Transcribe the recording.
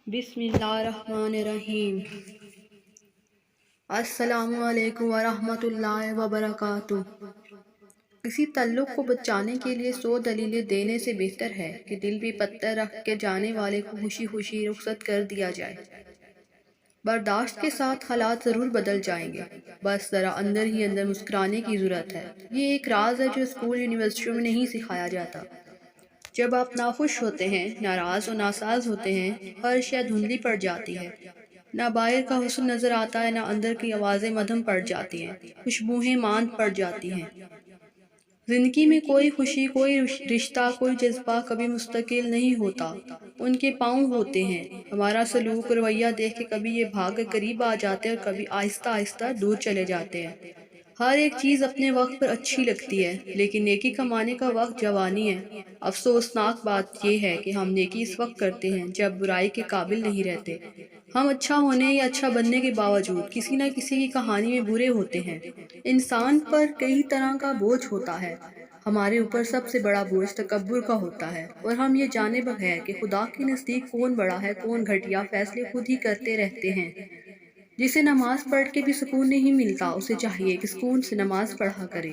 بسم اللہ الرحمن الرحیم۔ السلام علیکم ورحمۃ اللہ وبرکاتہ۔ کسی تعلق کو بچانے کے لیے 100 دلیلیں دینے سے بہتر ہے کہ دل بھی پتھر رکھ کے جانے والے کو خوشی خوشی رخصت کر دیا جائے۔ برداشت کے ساتھ حالات ضرور بدل جائیں گے، بس ذرا اندر ہی اندر مسکرانے کی ضرورت ہے۔ یہ ایک راز ہے جو اسکول یونیورسٹیوں میں نہیں سکھایا جاتا۔ جب آپ ناخوش ہوتے ہیں، ناراض و ناساز ہوتے ہیں، ہر شے دھندلی پڑ جاتی ہے۔ نہ باہر کا حسن نظر آتا ہے، نہ اندر کی آوازیں مدھم پڑ جاتی ہیں، خوشبوئیں ماند پڑ جاتی ہیں۔ زندگی میں کوئی خوشی، کوئی رشتہ، کوئی جذبہ کبھی مستقل نہیں ہوتا، ان کے پاؤں ہوتے ہیں۔ ہمارا سلوک، رویہ دیکھ کے کبھی یہ بھاگ کر قریب آ جاتے ہیں اور کبھی آہستہ آہستہ دور چلے جاتے ہیں۔ ہر ایک چیز اپنے وقت پر اچھی لگتی ہے، لیکن نیکی کمانے کا وقت جوانی ہے۔ افسوسناک بات یہ ہے کہ ہم نیکی اس وقت کرتے ہیں جب برائی کے قابل نہیں رہتے۔ ہم اچھا ہونے یا اچھا بننے کے باوجود کسی نہ کسی کی کہانی میں برے ہوتے ہیں۔ انسان پر کئی طرح کا بوجھ ہوتا ہے۔ ہمارے اوپر سب سے بڑا بوجھ تکبر کا ہوتا ہے، اور ہم یہ جانے بغیر کہ خدا کے نزدیک کون بڑا ہے کون گھٹیا فیصلے خود ہی کرتے رہتے ہیں۔ جسے نماز پڑھ کے بھی سکون نہیں ملتا، اسے چاہیے کہ سکون سے نماز پڑھا کرے۔